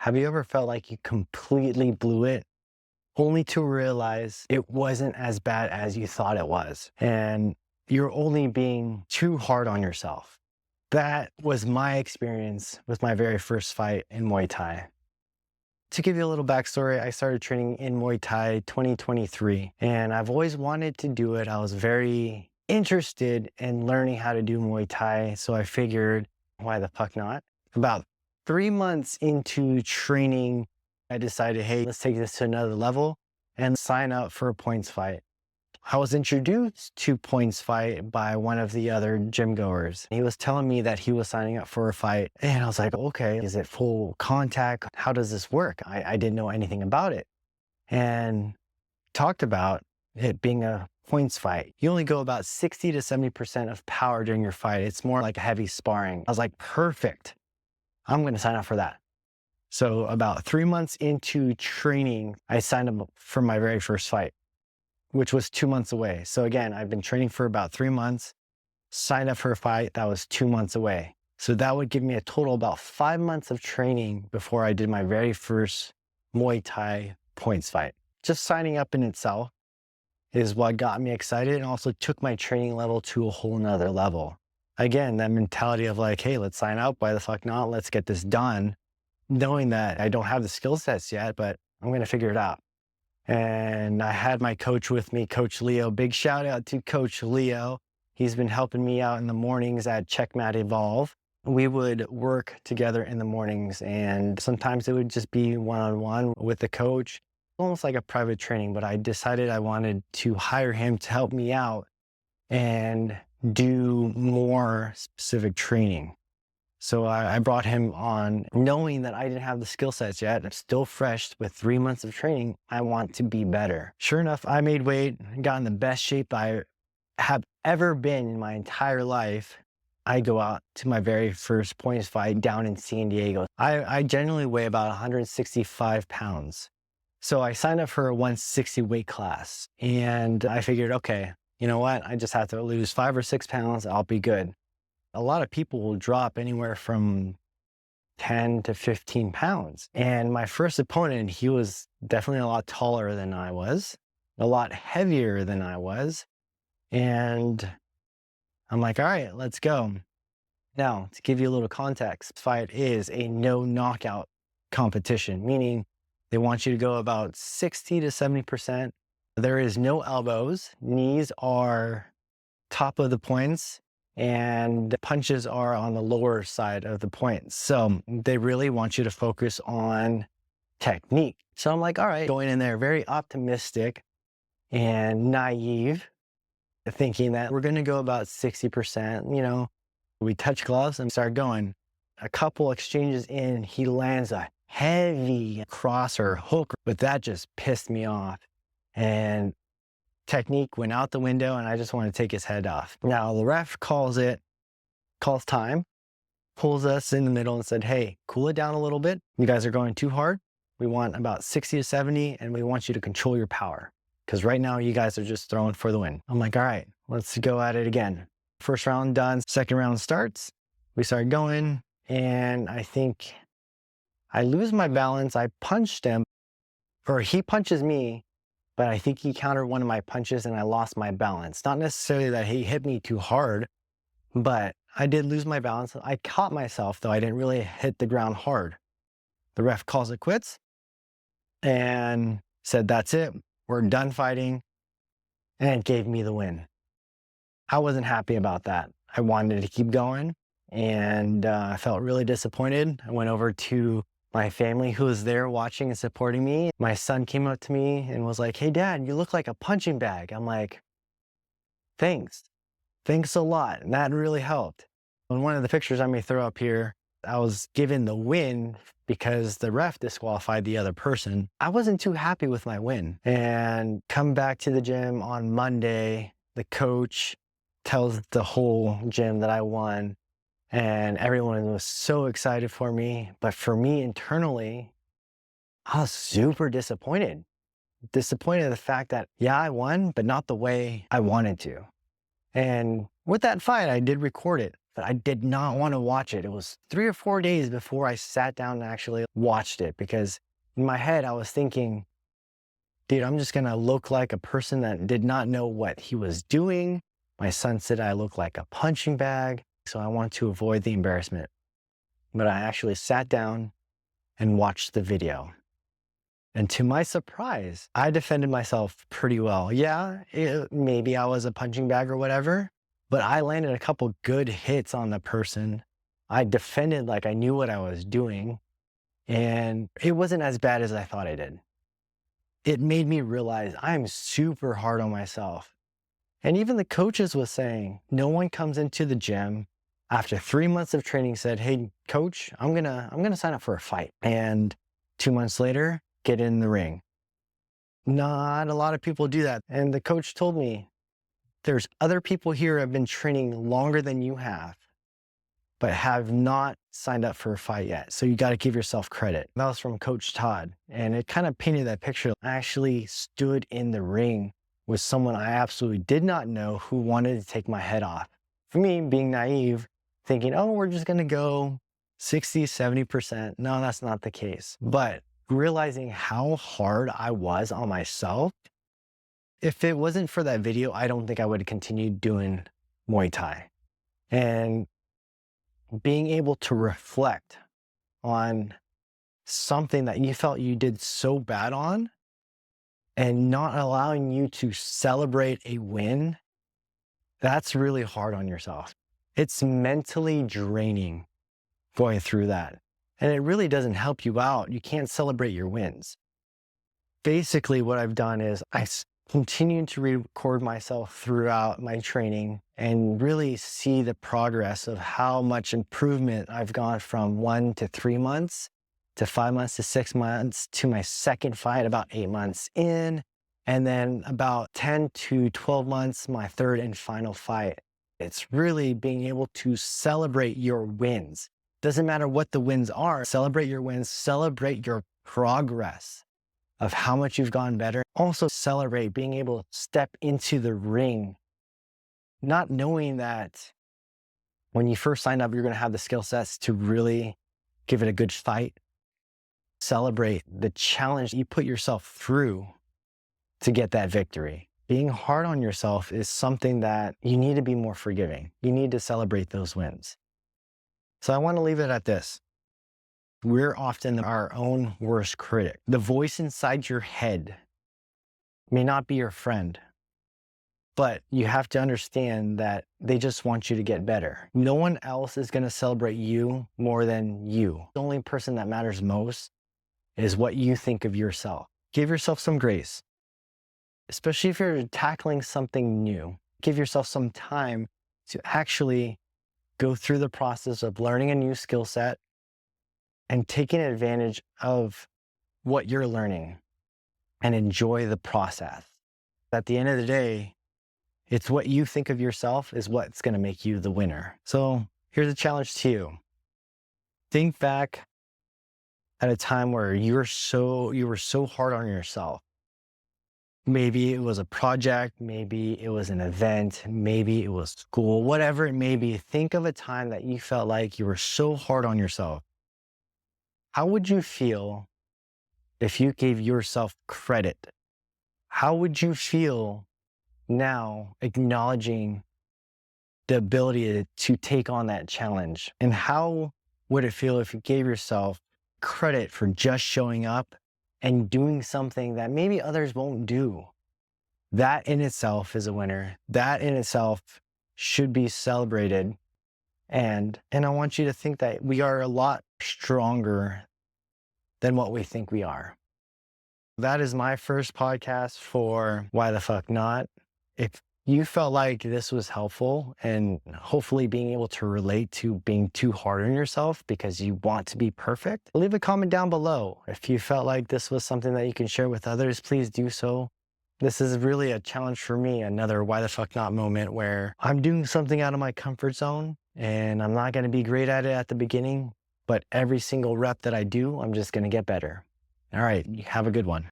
Have you ever felt like you completely blew it, only to realize it wasn't as bad as you thought it was, and you're only being too hard on yourself? That was my experience with my very first fight in Muay Thai. To give you a little backstory, I started training in Muay Thai 2023, and I've always wanted to do it. I was very interested in learning how to do Muay Thai, so I figured, why the fuck not? About 3 months into training, I decided, hey, let's take this to another level and sign up for a points fight. I was introduced to points fight by one of the other gym goers. He was telling me that he was signing up for a fight. And I was like, okay, is it full contact? How does this work? I didn't know anything about it. And talked about it being a points fight. You only go about 60 to 70% of power during your fight. It's more like heavy sparring. I was like, perfect. I'm going to sign up for that. So about 3 months into training, I signed up for my very first fight, which was 2 months away. So again, I've been training for about 3 months, signed up for a fight that was 2 months away. So that would give me a total about 5 months of training before I did my very first Muay Thai points fight. Just signing up in itself is what got me excited and also took my training level to a whole nother level. Again, that mentality of like, hey, let's sign up, why the fuck not? Let's get this done. Knowing that I don't have the skill sets yet, but I'm going to figure it out. And I had my coach with me, Coach Leo. Big shout out to Coach Leo. He's been helping me out in the mornings at Checkmat Evolve. We would work together in the mornings, and sometimes it would just be one-on-one with the coach, almost like a private training, but I decided I wanted to hire him to help me out and do more specific training. So I brought him on knowing that I didn't have the skill sets yet. I'm still fresh with 3 months of training. I want to be better. Sure enough, I made weight, got in the best shape I have ever been in my entire life. I go out to my very first points fight down in San Diego. I generally weigh about 165 pounds. So I signed up for a 160 weight class, and I figured, okay, you know what? I just have to lose 5 or 6 pounds. I'll be good. A lot of people will drop anywhere from 10 to 15 pounds. And my first opponent, he was definitely a lot taller than I was, a lot heavier than I was. And I'm like, all right, let's go. Now, to give you a little context, this fight is a no knockout competition, meaning they want you to go about 60 to 70%. There is no elbows. Knees are top of the points, and the punches are on the lower side of the points. So they really want you to focus on technique. So I'm like, all right, going in there very optimistic and naive, thinking that we're going to go about 60%. We touch gloves and start going. A couple exchanges in, he lands a heavy cross or hook, but that just pissed me off. And technique went out the window, and I just want to take his head off. Now the ref calls time, pulls us in the middle and said, hey, cool it down a little bit. You guys are going too hard. We want about 60 to 70, and we want you to control your power, because right now you guys are just throwing for the win. I'm like, all right, let's go at it again. First round done, second round starts. We start going, and I think I lose my balance. I punched him, or he punches me, but I think he countered one of my punches and I lost my balance. Not necessarily that he hit me too hard, but I did lose my balance. I caught myself, though I didn't really hit the ground hard. The ref calls it quits and said, that's it, we're done fighting, and gave me the win. I wasn't happy about that. I wanted to keep going, and I felt really disappointed. I went over to my family, who was there watching and supporting me. My son came up to me and was like, hey, Dad, you look like a punching bag. I'm like, thanks a lot. And that really helped. In one of the pictures I may throw up here, I was given the win because the ref disqualified the other person. I wasn't too happy with my win. And come back to the gym on Monday, the coach tells the whole gym that I won. And everyone was so excited for me. But for me internally, I was super disappointed. Disappointed in the fact that, yeah, I won, but not the way I wanted to. And with that fight, I did record it but I did not want to watch it. It was 3 or 4 days before I sat down and actually watched it, because in my head, I was thinking, dude, I'm just going to look like a person that did not know what he was doing. My son said I look like a punching bag, so I want to avoid the embarrassment. But I actually sat down and watched the video. And to my surprise, I defended myself pretty well. Yeah, maybe I was a punching bag or whatever, but I landed a couple good hits on the person. I defended like I knew what I was doing, and it wasn't as bad as I thought I did. It made me realize I'm super hard on myself. And even the coaches was saying, no one comes into the gym after 3 months of training said, hey, coach, I'm gonna sign up for a fight. And 2 months later, get in the ring. Not a lot of people do that. And the coach told me, there's other people here who have been training longer than you have, but have not signed up for a fight yet. So you got to give yourself credit. That was from Coach Todd. And it kind of painted that picture. I actually stood in the ring with someone I absolutely did not know who wanted to take my head off. For me, being naive, thinking, oh, we're just going to go 60, 70%. No, that's not the case. But realizing how hard I was on myself, if it wasn't for that video, I don't think I would have continued doing Muay Thai. And being able to reflect on something that you felt you did so bad on and not allowing you to celebrate a win, that's really hard on yourself. It's mentally draining going through that. And it really doesn't help you out. You can't celebrate your wins. Basically, what I've done is I continue to record myself throughout my training and really see the progress of how much improvement I've gone from 1 to 3 months to 5 months to 6 months to my second fight about 8 months in, and then about 10 to 12 months, my third and final fight. It's really being able to celebrate your wins. Doesn't matter what the wins are, celebrate your wins, celebrate your progress of how much you've gotten better. Also celebrate being able to step into the ring, not knowing that when you first signed up, you're going to have the skill sets to really give it a good fight. Celebrate the challenge you put yourself through to get that victory. Being hard on yourself is something that you need to be more forgiving. You need to celebrate those wins. So I want to leave it at this. We're often our own worst critic. The voice inside your head may not be your friend, but you have to understand that they just want you to get better. No one else is going to celebrate you more than you. The only person that matters most is what you think of yourself. Give yourself some grace, especially if you're tackling something new. Give yourself some time to actually go through the process of learning a new skill set and taking advantage of what you're learning and enjoy the process. At the end of the day, it's what you think of yourself is what's going to make you the winner. So here's a challenge to you. Think back at a time where you were so hard on yourself. Maybe it was a project, maybe it was an event, maybe it was school, whatever it may be. Think of a time that you felt like you were so hard on yourself. How would you feel if you gave yourself credit? How would you feel now acknowledging the ability to take on that challenge? And how would it feel if you gave yourself credit for just showing up and doing something that maybe others won't do? That in itself is a winner. That in itself should be celebrated. And I want you to think that we are a lot stronger than what we think we are. That is my first podcast for Why the Fuck Not. If you felt like this was helpful and hopefully being able to relate to being too hard on yourself because you want to be perfect, leave a comment down below. If you felt like this was something that you can share with others, please do so. This is really a challenge for me, another why the fuck not moment where I'm doing something out of my comfort zone and I'm not going to be great at it at the beginning, but every single rep that I do, I'm just going to get better. All right, have a good one.